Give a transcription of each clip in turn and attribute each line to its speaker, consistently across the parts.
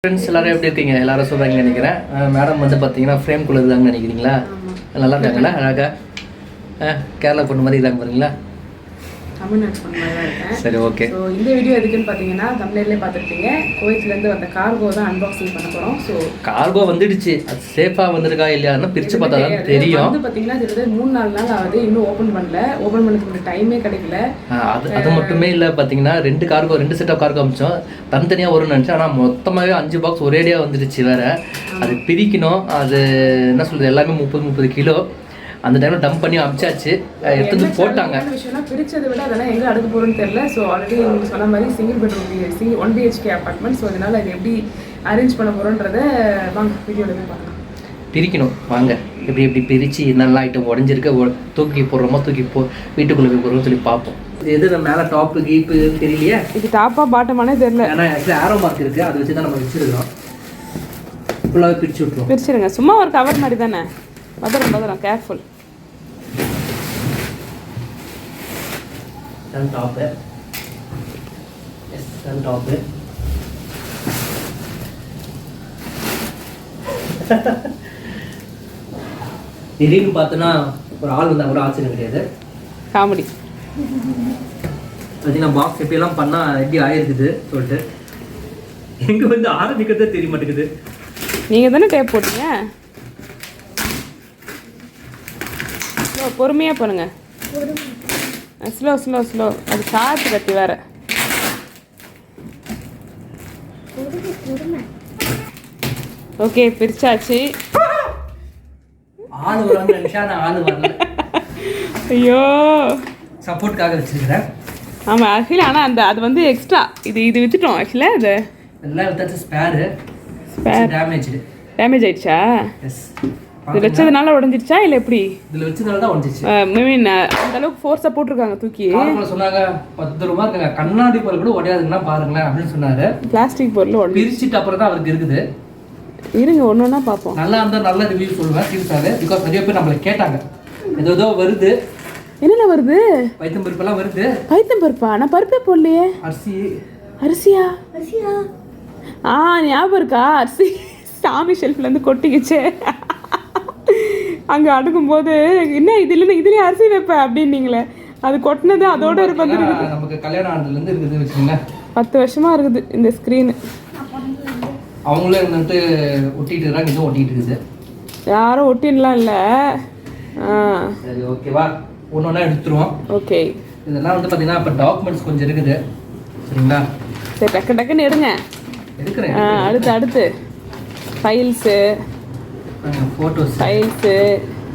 Speaker 1: Friends எல்லாரும் எப்படி இருக்கீங்க? எல்லாரும் சொல்கிறாங்கன்னு நினைக்கிறேன். மேடம் வந்து பார்த்தீங்கன்னா ஃப்ரேம் குள்ள இருக்காங்கன்னு நினைக்கிறீங்களா? நல்லா இருக்காங்களா? அழகாக கேரளா பொண்ணு மாதிரி இருக்காங்க பாருங்களா?
Speaker 2: தமிழ்நாடு பொண்ணு மாதிரி தான் இருக்கேன்.
Speaker 1: சரி, ஓகே.
Speaker 2: ஸோ இந்த வீடியோ எதுக்குன்னு பார்த்தீங்கன்னா தமிழ்லேயே பார்த்துருப்பீங்க. கோயட்லேருந்து வந்த கார்கோ தான் அன்பாக்சிங் பண்ண போகிறோம். ஸோ கார்கோ
Speaker 1: வந்துடுச்சு. அது சேஃபாக வந்திருக்கா இல்லையான்னு பிரித்து பார்த்தா தான் தெரியும்.
Speaker 2: வந்து பார்த்தீங்கன்னா கிட்டத்தட்ட 3-4 நாள் ஆகுது, இன்னும் ஓப்பன் பண்ணல. ஓப்பன் பண்ணுறதுக்கு டைமே கிடைக்கல.
Speaker 1: அது மட்டுமே இல்லை, பார்த்தீங்கன்னா 2 செட் ஆஃப் கார்கோ அமிச்சோம். தனித்தனியாக வரும்னு நினச்சேன். ஆனால் மொத்தமாகவே 5 பாக்ஸ் ஒரேடியாக வந்துடுச்சு. வேறு அது பிரிக்கணும். அது என்ன சொல்கிறது, எல்லாமே 30 கிலோ. அந்த டைமில் டம்ப் பண்ணி அமிச்சாச்சு, எடுத்து போட்டாங்க.
Speaker 2: விஷயம்னா பிரிச்சதை விட அதெல்லாம் எங்கே அடுக்க போகிறோன்னு தெரியல. ஸோ ஆல்ரெடி உங்களுக்கு சொன்ன மாதிரி single bedroom 1 BHK apartment. So அதனால் அது எப்படி அரேஞ்ச் பண்ண போகிறோன்றதை வாங்க வீடியோவில் போய் பார்க்கலாம்.
Speaker 1: பிரிக்கணும் வாங்க. எப்படி பிரித்து என்னெல்லாம் ஐட்டம் உடஞ்சிருக்க தூக்கி போடுறோமோ வீட்டுக்குள்ளே போய் போடுறோம்னு சொல்லி பார்ப்போம். இது எது மேலே டாப்பு கீப்பு தெரியலையே.
Speaker 2: இது டாப்பா பாட்டமானே தெரியல.
Speaker 1: ஏன்னா ஆக்சுவலி ஆரோ மார்க் இருக்குது, அதை வச்சு தான் நம்ம வச்சுருக்கோம். ஃபுல்லாகவே பிரித்து விட்டுருவோம்.
Speaker 2: பிரிச்சுருங்க, சும்மா ஒரு கவர் மாதிரி தானே. பத்திரம் கேர்ஃபுல்.
Speaker 1: டாப்பு டாப்பு திடீர்னு பார்த்தோன்னா ஒரு ஆள் வந்தால் கூட ஆச்சரியம் கிடையாது.
Speaker 2: காமெடி
Speaker 1: பார்த்தீங்கன்னா பாக்ஸ் எப்படியெல்லாம் பண்ணால் எப்படி ஆயிருக்குது சொல்லிட்டு எங்கே வந்து ஆரம்பிக்கிறதே தெரிய மாட்டேங்குது.
Speaker 2: நீங்கள் தானே டேப் போட்டீங்க. பொறுமையாக பண்ணுங்க. ஸ்லோ அது சார்ஜ் கட்டி வேற. ஓகே, பிரிச்சாச்சு.
Speaker 1: ஆள் வருவாங்க நினைச்சா ஆள் வரல.
Speaker 2: ஐயோ,
Speaker 1: சப்போர்ட்காக வச்சிருக்கிறேன்.
Speaker 2: ஆமாம் ஆக்சுவலி. ஆனால் அது வந்து எக்ஸ்ட்ரா இது விற்றுட்டோம். ஆக்சுவலாக அது
Speaker 1: எல்லாம் வித்தாச்சு. ஸ்பேர்
Speaker 2: டேமேஜ் ஆயிடுச்சா?
Speaker 1: எஸ்.
Speaker 2: இது வச்சதுனால உடஞ்சிருச்சா இல்லை எப்படி?
Speaker 1: இதில் வச்சதுனால தான் உடஞ்சிச்சு.
Speaker 2: மீன் அந்த அளவுக்கு ஃபோர்ஸாக போட்டிருக்காங்க தூக்கி.
Speaker 1: சொன்னாங்க 10 ரூபா இருக்குங்க, கண்ணாடி பொருள் கூட உடையாதுங்கன்னா பாருங்களேன் அப்படின்னு சொன்னாரு.
Speaker 2: பிளாஸ்டிக் பொருள் உடஞ்சி
Speaker 1: பிரிச்சுட்டு அப்புறம் தான் அவருக்கு இருக்குது.
Speaker 2: இருங்க ஒன்று ஒன்றா பார்ப்போம்.
Speaker 1: நல்லா இருந்தால் நல்ல ரிவ்யூ சொல்லுவேன் சீரியஸாக. பிகாஸ் நிறைய பேர் நம்மளை கேட்டாங்க ஏதோ வருது.
Speaker 2: என்னென்ன வருது?
Speaker 1: பைத்தம் பருப்பெல்லாம் வருது.
Speaker 2: பைத்தம் பருப்பா? நான் பருப்பே போடலையே. அரிசியா? ஞாபகம் இருக்கா? அரிசி சாமி ஷெல்ஃப்லேருந்து கொட்டிக்கிச்சு. அங்கே அடுக்கும்போது என்ன இதுலேயே அரிசி வைப்பேன் அப்படின்னீங்களே, அது கொட்டினது அதோட ஒரு 10 இருக்குது.
Speaker 1: நமக்கு கல்யாணம் ஆனதுலேருந்து இருக்குது வச்சுங்களேன்.
Speaker 2: 10 வருஷமாக இருக்குது இந்த ஸ்க்ரீனு.
Speaker 1: அவங்களே வந்துட்டு ஒட்டிட்டு இருக்காங்க, இதுவும் ஒட்டிட்டு இருக்குது.
Speaker 2: யாரும் ஒட்டின்லாம் இல்லை.
Speaker 1: சரி, ஓகேவா? ஒன்று எடுத்துருவோம்.
Speaker 2: ஓகே.
Speaker 1: இதெல்லாம் வந்து பார்த்தீங்கன்னா இப்போ டாக்குமெண்ட்ஸ் கொஞ்சம் இருக்குது. சரிங்களா?
Speaker 2: சரி, டக்குன்னு எடுங்க.
Speaker 1: எடுக்கிறேன்.
Speaker 2: அடுத்து ஃபைல்ஸு,
Speaker 1: ஃபோட்டோஸ்,
Speaker 2: ஃபைல்ஸு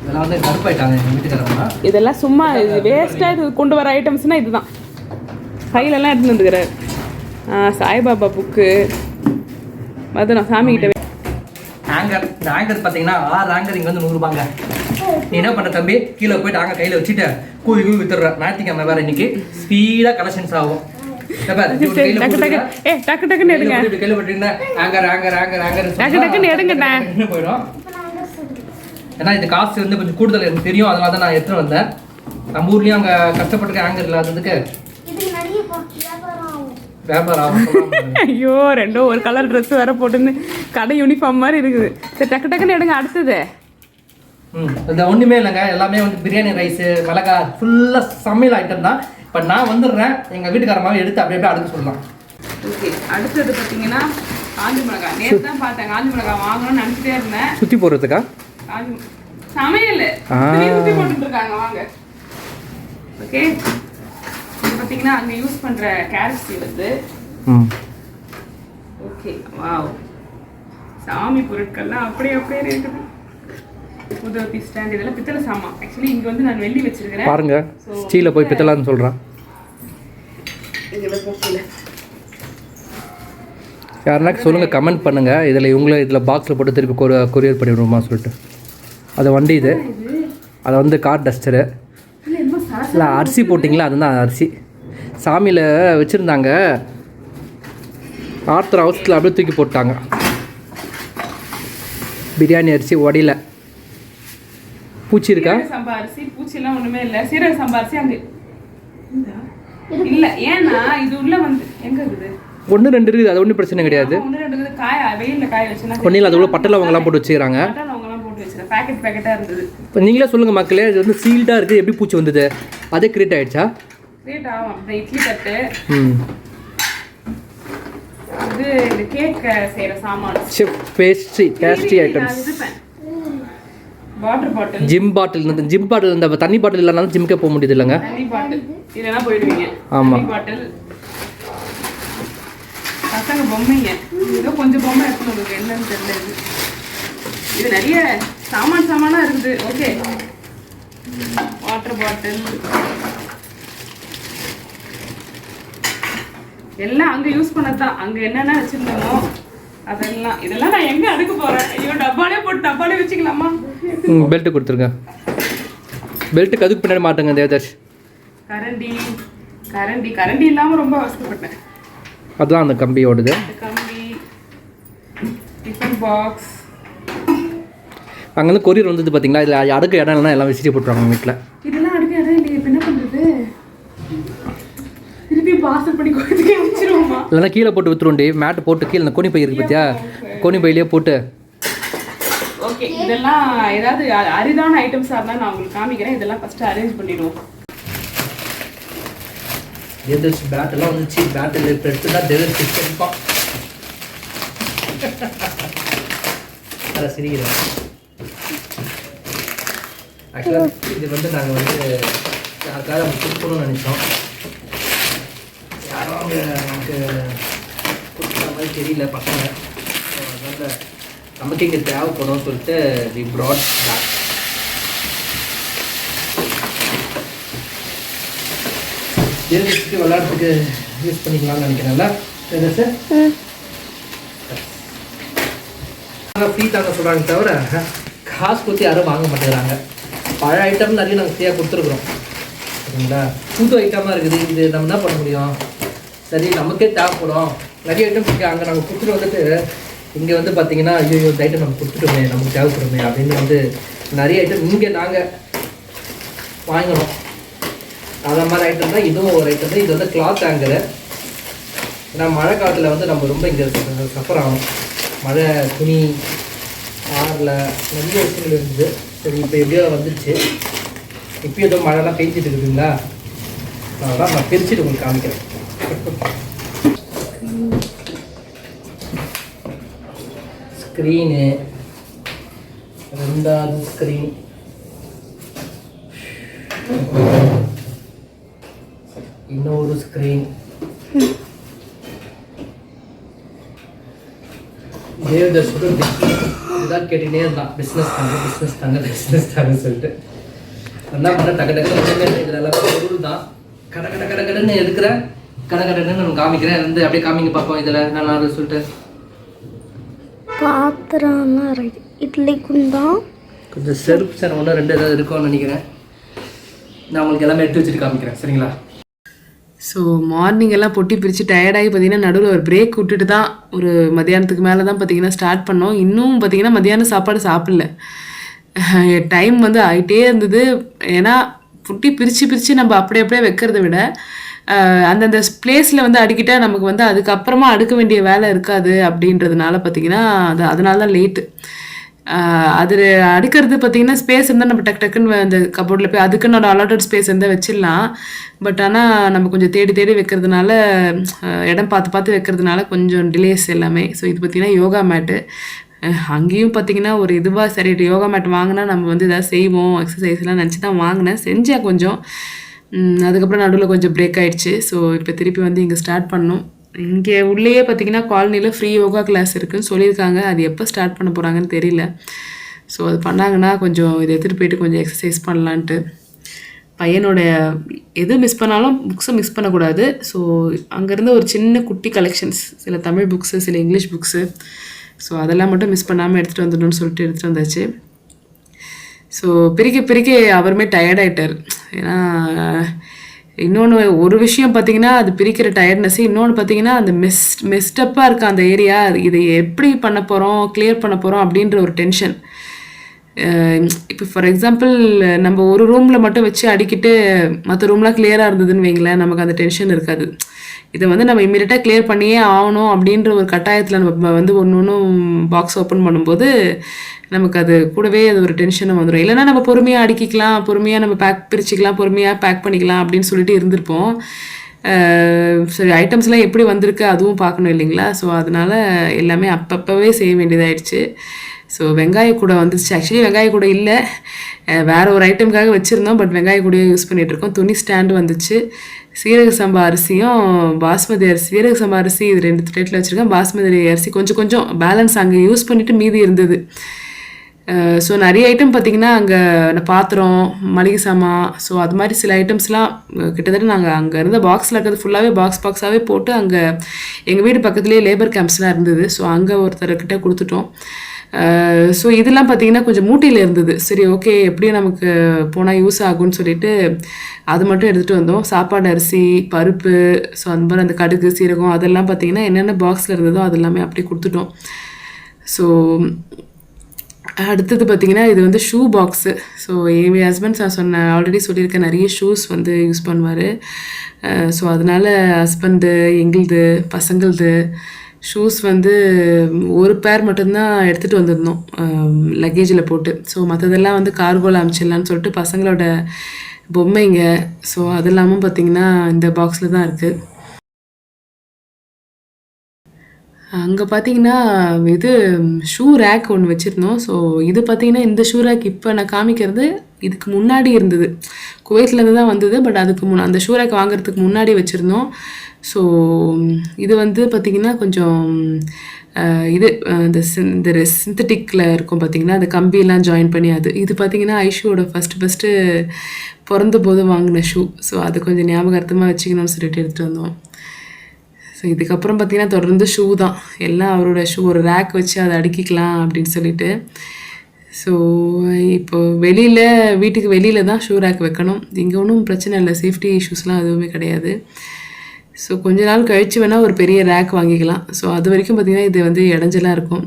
Speaker 1: இதெல்லாம் வந்து கருப்பாயிட்டாங்க எங்கள் வீட்டுக்காரங்க. இதெல்லாம்
Speaker 2: சும்மா இது வேஸ்ட்டாக இது கொண்டு வர ஐட்டம்ஸ்னால் இதுதான். ஃபைலெல்லாம் எடுத்துன்னு வந்துக்கிறார். சாய்பாபா புக்கு அதுதான் சாமிக்கிட்ட.
Speaker 1: ஆங்கர், இந்த ஆங்கர் பார்த்தீங்கன்னா 6 ஆங்கர் இங்கே வந்து 100 ரூபாங்க. நீ என்ன பண்ணுற தம்பி, கீழே போயிட்டு ஆங்க கையில் வச்சுட்டு கூவி வித்துடுறேன். ஞாயிற்றுக்கிழமை வேறு இன்னைக்கு ஸ்பீடாக கலெக்ஷன்ஸ் ஆகும். டக்குன்னு எடுங்க. போயிடும். ஏன்னா இது காசு வந்து கொஞ்சம் கூடுதல் எனக்கு தெரியும், அதனால தான் நான் எடுத்துட்டு வந்தேன். நம்ம ஊர்லயும் அங்கே கஷ்டப்பட்டு ஆங்கர் இல்லாததுக்கு வியாபாரம் ஆகும்.
Speaker 2: ஐயோ, ரெண்டும் ஒரு கலர் ட்ரெஸ் வேற போட்டுன்னு கடை யூனிஃபார்ம் மாதிரி இருக்குது. சரி, டக்குன்னு எடுங்க. அடுத்தது
Speaker 1: இந்த ஒன்றுமே இல்லைங்க, எல்லாமே வந்து பிரியாணி ரைஸு, மிளகாய், ஃபுல்லாக சமையல் ஐட்டம் தான். இப்போ நான் வந்துடுறேன், எங்கள் வீட்டுக்காரமாவே எடுத்து அப்படியே அடுத்து சொல்லலாம்.
Speaker 2: ஓகே, அடுத்தது பார்த்தீங்கன்னா காஞ்சி மிளகாய். நேற்று தான் பார்த்தேன் காஞ்சி மிளகாய் வாங்கணும்னு நினச்சிட்டே இருந்தேன்.
Speaker 1: சுற்றி போடுறதுக்கா?
Speaker 2: காஞ்சி சமையல் சுற்றி போட்டுருக்காங்க. வாங்க. ஓகே, இது பார்த்தீங்கன்னா அங்கே யூஸ் பண்ணுற கேரட் வந்து. ஓகே, வாவ், சாமி பொருட்கள்லாம் அப்படியே இருக்குது. உதவி ஸ்டாண்ட், இதெல்லாம் பித்தளை சாமான். ஆக்சுவலி இங்கே வந்து நான் வெள்ளி வச்சிருக்கிறேன்
Speaker 1: பாருங்க. ஸ்டீல போய் பித்தளைன்னு சொல்கிறேன். யாருன்னா சொல்லுங்கள், கமெண்ட் பண்ணுங்கள். இதில் பாக்ஸில் போட்டு திருப்பி கொரியர் பண்ணிவிடுவோமா சொல்லிட்டு. அது வண்டி இது. அதை வந்து கார் டஸ்டரு இல்லை அரிசி போட்டிங்களா? அதுதான் அரிசி. சாமியில் வச்சுருந்தாங்க, ஆர்த்தர் அவசரத்தில் அப்படியே தூக்கி போட்டாங்க. பிரியாணி அரிசி உடையில பூச்சி இருக்கா?
Speaker 2: சம்பா அரிசி பூச்சிலாம் ஒன்றுமே இல்லை. சீரக சம்பா அரிசி அங்கே இல்லை. ஏன்னா இது உள்ள வந்து எங்கே இருக்குது?
Speaker 1: 1 2 இருக்குது, அது ஒன்றும் பிரச்சனை கிடையாது.
Speaker 2: 1 2 இருக்குது, வெயிலில் காய வச்சுன்னா
Speaker 1: ஒன்றும் இல்லை, அது உள்ள பட்டை லவங்கெல்லாம் போட்டு வச்சுக்கிறாங்க.
Speaker 2: பேக்கெட்டாக இருந்தது.
Speaker 1: இப்போ நீங்களே சொல்லுங்கள் மக்களே, இது வந்து சீல்டாக இருக்குது, எப்படி பூச்சி வந்தது? அதே கிரியேட் ஆகிடுச்சா?
Speaker 2: கிரியேட் ஆகும். அப்புறம் இட்லி தட்டு, இது இந்த கேக் செய்கிற சாமான்,
Speaker 1: chef pastry items,
Speaker 2: water bottle,
Speaker 1: gym bottle இந்த தண்ணி பாட்டில் இல்லைனாலும் ஜிம்க்கே போக முடியுது இல்லைங்க.
Speaker 2: தண்ணி பாட்டில் இல்லைன்னா போயிடுவீங்க.
Speaker 1: ஆமாம்,
Speaker 2: பாட்டில், பசங்க பொம்மைங்க, ஏதோ கொஞ்சம் பொம்மை இருக்குது, உங்களுக்கு என்னன்னு தெரியல. இது நிறைய சாமானாக இருக்குது. ஓகே, வாட்டர் பாட்டில் எல்லாம் அங்கே யூஸ் பண்ணதான். அங்கே என்னென்ன வச்சுருந்தோமோ அதெல்லாம். இதெல்லாம் நான் எங்கே அடுக்க போகிறேன்? ஐயோ, டப்பாலே வச்சுக்கலாமா?
Speaker 1: பெல்ட்டு கொடுத்துருங்க. பெல்ட்டுக்கு அதுக்கு பின்னாடி மாட்டுங்க தேவதாஷ்.
Speaker 2: கரண்டி இல்லாமல் ரொம்ப அவசரப்பட்டேன்.
Speaker 1: அதுதான் அந்த கம்பியோடது.
Speaker 2: கம்பி, டிஃபன் பாக்ஸ்.
Speaker 1: அங்கேருந்து கொரியர் வந்தது பார்த்தீங்களா? இதில் அடுக்க இடம் இல்லைனா எல்லாம் விசிறி போட்டுருவாங்க வீட்டில்.
Speaker 2: இதெல்லாம் அடுக்க இடம் இல்லையே, இப்போ என்ன பண்ணுறது? திருப்பி பார்சல் பண்ணி கொடுத்துக்கே வச்சிருவோமா? இல்லைனா
Speaker 1: கீழே போட்டு விற்றுருவோண்டி. மேட்டு போட்டு கீழே இந்த கோணி பை இருக்குது பார்த்தியா, கோணி பையிலே போட்டு.
Speaker 2: ஓகே, இதெல்லாம் ஏதாவது அரிதான ஐட்டம்ஸாக இருந்தால் நான் உங்களுக்கு காமிக்கிறேன். இதெல்லாம் ஃபஸ்ட்டு அரேஞ்ச் பண்ணிவிடுவோம்.
Speaker 1: தேவதாஷ் பேட்டெல்லாம் வந்துச்சு. பேட்டில் எடுத்து தான் தேவதாஷ் எடுப்பான். அதை சிரிக்கிறேன். ஆக்சுவலாக இது வந்து நாங்கள் வந்து யாருக்காக நம்ம கொடுக்கணும்னு நினச்சோம். யாரும் அவங்க நமக்கு கொடுக்குற மாதிரி தெரியல பசங்க. அதனால் நமக்கு இங்கே தேவைப்படும் சொல்லிட்டு வி ப்ராட் பேக். தேவதாஷுக்கு விளையாட்டுக்கு யூஸ் பண்ணிக்கலாம்னு நினைக்கிறேன்ல தேவதாஷ். ஃப்ரீ தாங்க சொல்கிறாங்க தவிர காசு கொடுத்து யாரும் வாங்க மாட்டேங்கிறாங்க. பழைய ஐட்டம் நிறைய நாங்கள் ஃப்ரீயாக கொடுத்துருக்குறோம் சரிங்களா. புது ஐட்டமாக இருக்குது, இது நம்ம என்ன பண்ண முடியும்? சரி, நமக்கே தேவைப்படும். நிறைய ஐட்டம் இருக்குது, அங்கே நாங்கள் கொடுத்துட்டு வந்துட்டு இங்கே வந்து பார்த்தீங்கன்னா ஐயோ இந்த ஐட்டம் நம்ம கொடுத்துட்டோமே, நமக்கு தேவைப்படுமே அப்படின்னு வந்து நிறைய ஐட்டம் இங்கே நாங்கள் வாங்கணும். அந்த மாதிரி ஐட்டம் தான் இதுவும் ஒரு ஐட்டம் தான். இது வந்து கிளாத் ஹேங்கரு. ஏன்னா மழை காலத்தில் வந்து நம்ம ரொம்ப இங்கே சஃபர் ஆகும். மழை துணி ஆறில் நிறைய விஷயங்கள் இருந்தது. சரி, இப்போ எப்படியோ வந்துடுச்சு. இப்போயும் ஏதோ மழைலாம் பெஞ்சிட்டு இருக்குதுங்களா, அதெல்லாம் நான் பிரிச்சுட்டு உங்களுக்கு காமிக்கிறேன். ஸ்க்ரீனு, ரெண்டாவது ஸ்க்ரீன், இன்னொரு ஸ்க்ரீன். தேவதாஷோட இதுதான் கேட்டுகிட்டே இருந்தான், பிஸ்னஸ் தாங்க சொல்லிட்டு. என்ன பண்ண டக்கு இதில் எல்லாம் பொருள் தான். கடன்னு எடுக்கிறேன், கடன்னு நான் காமிக்கிறேன். வந்து அப்படியே காமிங்க பார்ப்போம். இதில் நல்லா சொல்லிட்டு
Speaker 3: பாத்திரம், இட்லி குண்டா,
Speaker 1: கொஞ்சம் செருப்பு சார் 1 2 ஏதாவது இருக்கும்னு நினைக்கிறேன். நான் உங்களுக்கு எல்லாமே எடுத்து வச்சுட்டு காமிக்கிறேன் சரிங்களா.
Speaker 2: ஸோ மார்னிங் எல்லாம் பொட்டி பிரித்து டயர்டாகி பார்த்தீங்கன்னா நடுவில் ஒரு பிரேக் விட்டுட்டு தான் ஒரு மத்தியானத்துக்கு மேலே தான் பார்த்தீங்கன்னா ஸ்டார்ட் பண்ணோம். இன்னும் பார்த்தீங்கன்னா மத்தியானம் சாப்பாடு சாப்பிடல. டைம் வந்து ஆகிட்டே இருந்தது. ஏன்னா பொட்டி பிரித்து நம்ம அப்படியே வைக்கிறத விட அந்தந்த பிளேஸில் வந்து அடிக்கிட்டால் நமக்கு வந்து அதுக்கப்புறமா அடுக்க வேண்டிய வேலை இருக்காது அப்படின்றதுனால பார்த்தீங்கன்னா அதனால தான் லேட்டு. அது அடுக்கிறது பார்த்தீங்கன்னா ஸ்பேஸ் இருந்தால் நம்ம டக்குன்னு அந்த கபோர்டில் போய் அதுக்குன்னு ஒரு அலாட்டட் ஸ்பேஸ் இருந்தால் வச்சிடலாம். பட் ஆனால் நம்ம கொஞ்சம் தேடி வைக்கிறதுனால, இடம் பார்த்து வைக்கிறதுனால கொஞ்சம் டிலேஸ் எல்லாமே. ஸோ இது பார்த்திங்கன்னா யோகா மேட்டு. அங்கேயும் பார்த்திங்கன்னா ஒரு இதுவாக சரி யோகா மேட் வாங்கினா நம்ம வந்து எதாவது செய்வோம் எக்ஸசைஸ்லாம் நினச்சி தான் வாங்கினேன். செஞ்சேன் கொஞ்சம். அதுக்கப்புறம் நடுவில் கொஞ்சம் பிரேக் ஆகிடுச்சு. ஸோ இப்போ திருப்பி வந்து இங்கே ஸ்டார்ட் பண்ணோம். இங்கே உள்ளேயே பார்த்திங்கன்னா காலனியில் ஃப்ரீ யோகா கிளாஸ் இருக்குதுன்னு சொல்லியிருக்காங்க. அது எப்போ ஸ்டார்ட் பண்ண போகிறாங்கன்னு தெரியல. ஸோ அது பண்ணாங்கன்னா கொஞ்சம் இதை எடுத்துகிட்டு போயிட்டு கொஞ்சம் எக்ஸசைஸ் பண்ணலான்ட்டு. பையனோட எது மிஸ் பண்ணாலும் புக்ஸை மிஸ் பண்ணக்கூடாது. ஸோ அங்கேருந்து ஒரு சின்ன குட்டி கலெக்ஷன்ஸ், சில தமிழ் புக்ஸு, சில இங்கிலீஷ் புக்ஸு, ஸோ அதெல்லாம் மட்டும் மிஸ் பண்ணாமல் எடுத்துகிட்டு வந்துடணும்னு சொல்லிட்டு எடுத்துகிட்டு வந்தாச்சு. ஸோ பிரிக்க அவருமே டயர்டாயிட்டார். ஏன்னா இன்னொன்று ஒரு விஷயம் பார்த்திங்கன்னா அது பிரிக்கிற டயர்ட்னஸ்ஸு, இன்னொன்று பார்த்திங்கன்னா அந்த மெஸ்டப்பாக இருக்க அந்த ஏரியா, இதை எப்படி பண்ண போகிறோம், கிளியர் பண்ண போகிறோம் அப்படின்ற ஒரு டென்ஷன். இப்போ ஃபார் எக்ஸாம்பிள் நம்ம ஒரு ரூமில் மட்டும் வச்சு அடிக்கிட்டு மற்ற ரூம்லாம் கிளியராக இருந்ததுன்னு வைங்களேன், நமக்கு அந்த டென்ஷன் இருக்காது. இதை வந்து நம்ம இம்மீடியட்டாக கிளியர் பண்ணியே ஆகணும் அப்படின்ற ஒரு கட்டாயத்தில் நம்ம வந்து ஒன்று ஒன்றும் பாக்ஸ் ஓப்பன் பண்ணும்போது நமக்கு அது கூடவே அது ஒரு டென்ஷனும் வந்துடும். இல்லைன்னா நம்ம பொறுமையாக அடுக்கிக்கலாம், பொறுமையாக நம்ம பிரிச்சுக்கலாம், பொறுமையாக பேக் பண்ணிக்கலாம் அப்படின்னு சொல்லிட்டு இருந்திருப்போம். சரி, ஐட்டம்ஸ்லாம் எப்படி வந்திருக்கு அதுவும் பார்க்கணும் இல்லைங்களா? ஸோ அதனால் எல்லாமே அப்பப்போவே செய்ய வேண்டியதாகிடுச்சு. ஸோ வெங்காய கூடை வந்துச்சு. ஆக்சுவலி வெங்காய கூடை இல்லை, வேறு ஒரு ஐட்டம்காக வச்சுருந்தோம். பட் வெங்காய கூடையை யூஸ் பண்ணிகிட்ருக்கோம். துணி ஸ்டாண்டு வந்துச்சு. சீரக சம்பா அரிசியும் பாஸ்மதி அரிசி, சீரக சம்பா அரிசி இது 2 பிளேட்டில் வச்சுருக்கேன். பாஸ்மதி அரிசி கொஞ்சம் கொஞ்சம் பேலன்ஸ் அங்கே யூஸ் பண்ணிவிட்டு மீதி இருந்தது. ஸோ நிறைய ஐட்டம் பார்த்திங்கன்னா அங்கே பாத்திரம், மளிகை சாமான், ஸோ அது மாதிரி சில ஐட்டம்ஸ்லாம் கிட்டத்தட்ட நாங்கள் அங்கே இருந்த பாக்ஸில் இருக்கிறது ஃபுல்லாகவே பாக்ஸாகவே போட்டு அங்கே எங்கள் வீடு பக்கத்துலேயே லேபர் கேம்ப்ஸ்லாம் இருந்தது. ஸோ அங்கே ஒருத்தர்கிட்ட கொடுத்துட்டோம். ஸோ இதெல்லாம் பார்த்திங்கன்னா கொஞ்சம் மூட்டையில் இருந்தது. சரி, ஓகே, எப்படியும் நமக்கு போனால் யூஸ் ஆகும்னு சொல்லிட்டு அது மட்டும் எடுத்துகிட்டு வந்தோம். சாப்பாடு அரிசி, பருப்பு, ஸோ அந்த மாதிரி அந்த கடுகு, சீரகம் அதெல்லாம் பார்த்திங்கன்னா என்னென்ன பாக்ஸில் இருந்ததோ அதெல்லாமே அப்படியே கொடுத்துட்டோம். ஸோ அடுத்தது பார்த்திங்கன்னா இது வந்து ஷூ பாக்ஸு. ஸோ என் ஹஸ்பண்ட் சொன்ன ஆல்ரெடி சொல்லியிருக்கேன், நிறைய ஷூஸ் வந்து யூஸ் பண்ணுவார். ஸோ அதனால் ஹஸ்பண்டு, எங்களுது, பசங்களது ஷூஸ் வந்து ஒரு பேர் மட்டும்தான் எடுத்துகிட்டு வந்திருந்தோம் லக்கேஜில் போட்டு. ஸோ மற்றதெல்லாம் வந்து கார்கோவில் அனுப்பிச்சிடலான்னு சொல்லிட்டு பசங்களோட பொம்மைங்க, ஸோ அதெல்லாமும் பார்த்திங்கன்னா இந்த பாக்ஸில் தான் இருக்குது. அங்கே பார்த்தீங்கன்னா இது ஷூ ரேக் ஒன்று வச்சுருந்தோம். ஸோ இது பார்த்தீங்கன்னா இந்த ஷூ ரேக் இப்போ நான் காமிக்கிறது இதுக்கு முன்னாடி இருந்தது, குவைத்லேருந்து தான் வந்தது. பட் அதுக்கு அந்த ஷூ ரேக் வாங்குறதுக்கு முன்னாடி வச்சுருந்தோம். ஸோ இது வந்து பார்த்திங்கன்னா கொஞ்சம் இது இந்த சிந்தட்டிக்கில் இருக்கும் பார்த்திங்கன்னா, அந்த கம்பியெல்லாம் ஜாயின் பண்ணி இது பார்த்திங்கன்னா ஐஷுவோட ஃபஸ்ட்டு பிறந்த போது வாங்கின ஷூ. ஸோ அது கொஞ்சம் ஞாபகார்த்தமாக வச்சுக்கணும்னு சொல்லிட்டு எடுத்துகிட்டு வந்தோம். ஸோ இதுக்கப்புறம் பார்த்திங்கன்னா தொடர்ந்து ஷூ தான், எல்லாம் அவரோட ஷூ ஒரு ரேக் வச்சு அதை அடுக்கிக்கலாம் அப்படின்னு சொல்லிட்டு. ஸோ இப்போது வீட்டுக்கு வெளியில் தான் ஷூ ரேக் வைக்கணும். இங்கே ஒன்றும் பிரச்சனை இல்லை, சேஃப்டி இஷ்யூஸ்லாம் எதுவுமே கிடையாது. ஸோ கொஞ்ச நாள் கழித்து வேணால் ஒரு பெரிய ரேக் வாங்கிக்கலாம். ஸோ அது வரைக்கும் பார்த்திங்கன்னா இது வந்து இடைஞ்சலாக இருக்கும்.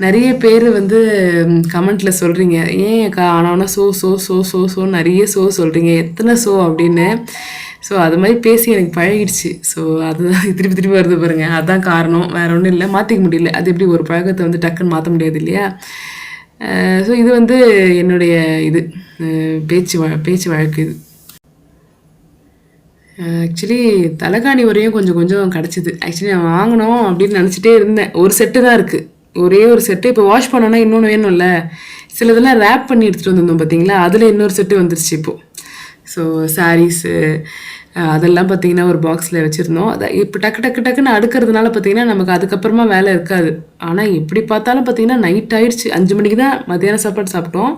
Speaker 2: நிறைய பேர் வந்து கமெண்ட்டில் சொல்கிறீங்க, ஏன் ஆனால் ஸோ நிறைய சொல்கிறீங்க, எத்தனை அப்படின்னு. ஸோ அது மாதிரி பேசி எனக்கு பழகிடுச்சு. ஸோ அதுதான் திருப்பி வருது பாருங்கள், அதுதான் காரணம், வேறு ஒன்றும் இல்லை. மாற்றிக்க முடியல. அது எப்படி ஒரு பழக்கத்தை வந்து டக்குன்னு மாற்ற முடியாது இல்லையா? ஸோ இது வந்து என்னுடைய பேச்சு வழக்கு இது. ஆக்சுவலி தலைகாணி உரையும் கொஞ்சம் கிடச்சிது. ஆக்சுவலி நான் வாங்கணும் அப்படின்னு நினச்சிட்டே இருந்தேன். ஒரு செட்டு தான் இருக்குது, ஒரே ஒரு செட்டு. இப்போ வாஷ் பண்ணோன்னா இன்னொன்று வேணும்ல, சிலதெல்லாம் ரேப் பண்ணி எடுத்துகிட்டு வந்திருந்தோம் பார்த்தீங்களா, அதில் இன்னொரு செட்டு வந்துருச்சு இப்போது. ஸோ சாரீஸு அதெல்லாம் பார்த்திங்கன்னா ஒரு பாக்ஸில் வச்சுருந்தோம். அதை இப்போ டக்குன்னு அடுக்கிறதுனால பார்த்திங்கன்னா நமக்கு அதுக்கப்புறமா வேலை இருக்காது. ஆனால் எப்படி பார்த்தாலும் பார்த்திங்கன்னா நைட் ஆகிடுச்சு. 5 மணிக்கு தான் மத்தியானம் சாப்பாடு சாப்பிட்டோம்.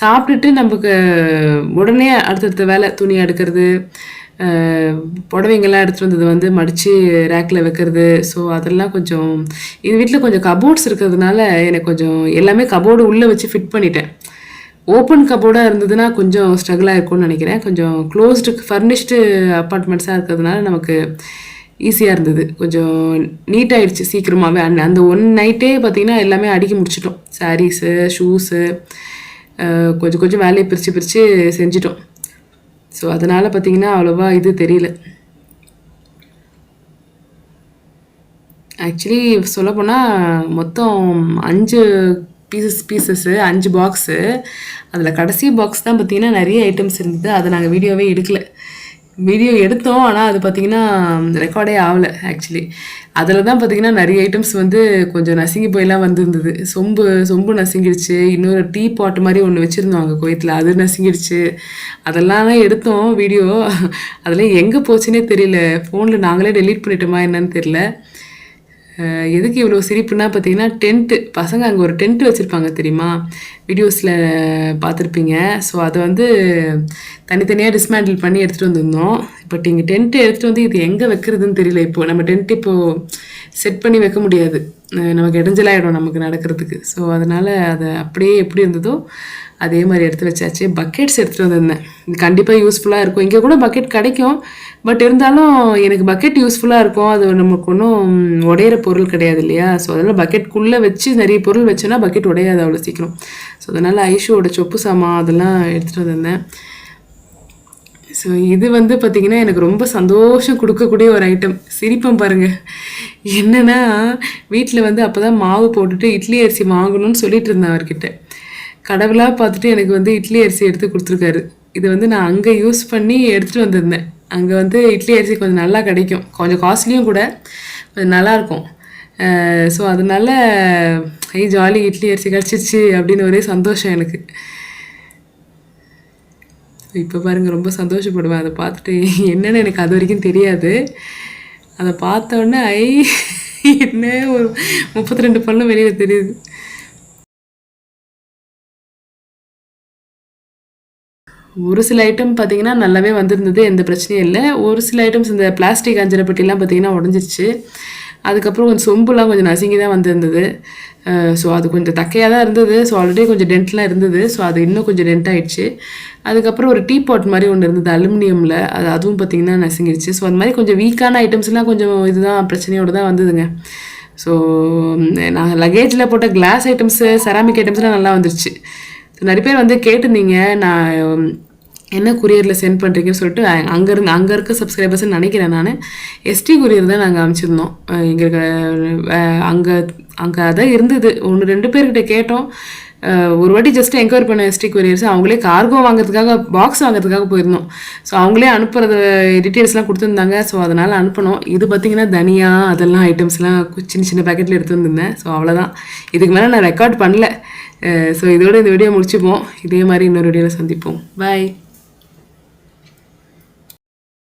Speaker 2: சாப்பிட்டுட்டு நமக்கு உடனே அடுத்தடுத்த வேலை, துணி அடுக்கிறது, புடவைங்கள்லாம் எடுத்துகிட்டு வந்தது வந்து மடித்து ரேக்கில் வைக்கிறது. ஸோ அதெல்லாம் கொஞ்சம் இது வீட்டில் கொஞ்சம் கபோர்ட்ஸ் இருக்கிறதுனால எனக்கு கொஞ்சம் எல்லாமே கபோர்டு உள்ளே வச்சு ஃபிட் பண்ணிட்டேன். ஓப்பன் கபோர்டாக இருந்ததுன்னா கொஞ்சம் ஸ்ட்ரகிளாக இருக்கும்னு நினைக்கிறேன். கொஞ்சம் க்ளோஸ்டு ஃபர்னிஷ்டு அப்பார்ட்மெண்ட்ஸாக இருக்கிறதுனால நமக்கு ஈஸியாக இருந்தது. கொஞ்சம் நீட்டாகிடுச்சு சீக்கிரமாகவே. அந்த ஒன் நைட்டே பார்த்திங்கன்னா எல்லாமே அடுக்கி முடிச்சிட்டோம். சாரீஸு, ஷூஸு, கொஞ்சம் வேலையை பிரித்து செஞ்சிட்டோம். ஸோ அதனால் பார்த்திங்கன்னா அவ்வளோவா இது தெரியல. ஆக்சுவலி சொல்லப்போனால் மொத்தம் 5 பீசஸ்ஸு 5 பாக்ஸு. அதில் கடைசி பாக்ஸ் தான் பார்த்திங்கன்னா நிறைய ஐட்டம்ஸ் இருந்தது. அதை நாங்கள் வீடியோவே எடுக்கலை. வீடியோ எடுத்தோம், ஆனால் அது பார்த்திங்கன்னா ரெக்கார்டே ஆகலை. ஆக்சுவலி அதில் தான் பார்த்திங்கன்னா நிறைய ஐட்டம்ஸ் வந்து கொஞ்சம் நசுங்கி போயெல்லாம் வந்துருந்தது. சொம்பு நசுங்கிடுச்சு. இன்னொரு டீ பாட்டு மாதிரி ஒன்று வச்சுருந்தோம் அங்கே கோயத்தில், அது நசுங்கிடுச்சு. அதெல்லாம் தான் எடுத்தோம் வீடியோ. அதெல்லாம் எங்கே போச்சுன்னே தெரியல. ஃபோனில் நாங்களே டெலீட் பண்ணிட்டோமா என்னன்னு தெரியல. எதுக்கு இவ்வளோ சிரிப்புனா பார்த்திங்கன்னா டென்ட்டு, பசங்க அங்கே ஒரு டென்ட் வச்சுருப்பாங்க தெரியுமா, வீடியோஸில் பார்த்துருப்பீங்க. ஸோ அதை வந்து தனித்தனியாக டிஸ்மேண்டில் பண்ணி எடுத்துகிட்டு வந்திருந்தோம். பட் இங்கே டென்ட்டு எடுத்துகிட்டு வந்து இது எங்கே வைக்கிறதுன்னு தெரியல. இப்போது நம்ம டென்ட் இப்போது செட் பண்ணி வைக்க முடியாது, நமக்கு இடைஞ்சலாகிடும் நமக்கு நடக்கிறதுக்கு. ஸோ அதனால் அதை அப்படியே எப்படி இருந்ததோ அதே மாதிரி எடுத்து வச்சாச்சு. பக்கெட்ஸ் எடுத்துகிட்டு வந்திருந்தேன். இது கண்டிப்பாக யூஸ்ஃபுல்லாக இருக்கும். இங்கே கூட பக்கெட் கிடைக்கும், பட் இருந்தாலும் எனக்கு பக்கெட் யூஸ்ஃபுல்லாக இருக்கும். அது நமக்கு ஒன்றும் உடையிற பொருள் கிடையாது இல்லையா? ஸோ அதனால் பக்கெட்குள்ளே வச்சு நிறைய பொருள் வச்சோன்னா பக்கெட் உடையாது அவ்வளோ சீக்கிரம். ஸோ அதனால் ஐஷுவோட சொப்பு சாமான் அதெல்லாம் எடுத்துகிட்டு வந்திருந்தேன். ஸோ இது வந்து பார்த்திங்கன்னா எனக்கு ரொம்ப சந்தோஷம் கொடுக்கக்கூடிய ஒரு ஐட்டம். சிரிப்பம் பாருங்கள். என்னென்னா வீட்டில் வந்து அப்போ தான் மாவு போட்டுட்டு இட்லி அரிசி வாங்கணும்னு சொல்லிட்டு இருந்தேன் அவர்கிட்ட. கடவுளாக பார்த்துட்டு எனக்கு வந்து இட்லி அரிசி எடுத்து கொடுத்துருக்காரு. இது வந்து நான் அங்கே யூஸ் பண்ணி எடுத்துகிட்டு வந்திருந்தேன். அங்கே வந்து இட்லி அரிசி கொஞ்சம் நல்லா கிடைக்கும், கொஞ்சம் காஸ்ட்லியும் கூட, கொஞ்சம் நல்லாயிருக்கும். ஸோ அதனால ஜாலி இட்லி அரிசி கிடச்சிச்சு அப்படின்னு ஒரே சந்தோஷம் எனக்கு. இப்போ பாருங்கள் ரொம்ப சந்தோஷப்படுவேன் அதை பார்த்துட்டு. என்னென்னு எனக்கு அது வரைக்கும் தெரியாது. அதை பார்த்தோன்னே என்ன ஒரு 32 பல்லும் வெளியில் தெரியுது. ஒரு சில ஐட்டம் பார்த்திங்கன்னா நல்லாவே வந்திருந்தது, எந்த பிரச்சனையும் இல்லை. ஒரு சில ஐட்டம்ஸ் இந்த பிளாஸ்டிக் அஞ்சரை பெட்டிலாம் பார்த்திங்கன்னா உடஞ்சிருச்சு. அதுக்கப்புறம் கொஞ்சம் சொம்புலாம் கொஞ்சம் நசுங்கி தான் வந்திருந்தது. ஸோ அது கொஞ்சம் தக்கையாக தான் இருந்தது. ஸோ ஆல்ரெடி கொஞ்சம் டென்ட்லாம் இருந்தது. ஸோ அது இன்னும் கொஞ்சம் டென்ட் ஆகிடுச்சு. அதுக்கப்புறம் ஒரு டீ பாட் மாதிரி ஒன்று இருந்தது அலுமினியமில், அதுவும் பார்த்திங்கன்னா நசுங்கிடுச்சு. ஸோ அந்த மாதிரி கொஞ்சம் வீக்கான ஐட்டம்ஸ்லாம் கொஞ்சம் இதுதான் பிரச்சனையோடு தான் வந்ததுங்க. ஸோ நான் லக்கேஜில் போட்ட கிளாஸ் ஐட்டம்ஸு, செராமிக் ஐட்டம்ஸ்லாம் நல்லா வந்துருச்சு. நிறைய பேர் வந்து கேட்டிருந்தீங்க நான் என்ன கொரியரில் சென்ட் பண்ணுறீங்கன்னு சொல்லிட்டு. அங்கே இருக்க சப்ஸ்கிரைபர்ஸ்ன்னு நினைக்கிறேன் நான். எஸ்டி கொரியர் தான் நாங்கள் அனுப்பிச்சிருந்தோம். எங்களுக்கு அங்கே அதான் இருந்தது. 1-2 பேர்கிட்ட கேட்டோம். ஒரு வாட்டி ஜஸ்ட் என்கொயரி பண்ண எஸ்டி கொரியர்ஸ், அவங்களே கார்கோ வாங்குறதுக்காக, பாக்ஸ் வாங்குறதுக்காக போயிருந்தோம். ஸோ அவங்களே அனுப்புறது டீட்டெயில்ஸ்லாம் கொடுத்துருந்தாங்க. ஸோ அதனால் அனுப்பணும். இது பார்த்திங்கன்னா தனியா அதெல்லாம் ஐட்டம்ஸ்லாம் சின்ன சின்ன பேக்கெட்டில் எடுத்து வந்திருந்தேன். ஸோ அவ்வளோதான். இதுக்கு மேலே நான் ரெக்கார்ட் பண்ணல. ஸோ இதோட இந்த வீடியோ முடிச்சுப்போம். இதே மாதிரி இன்னொரு வீடியோவில் சந்திப்போம். பாய்.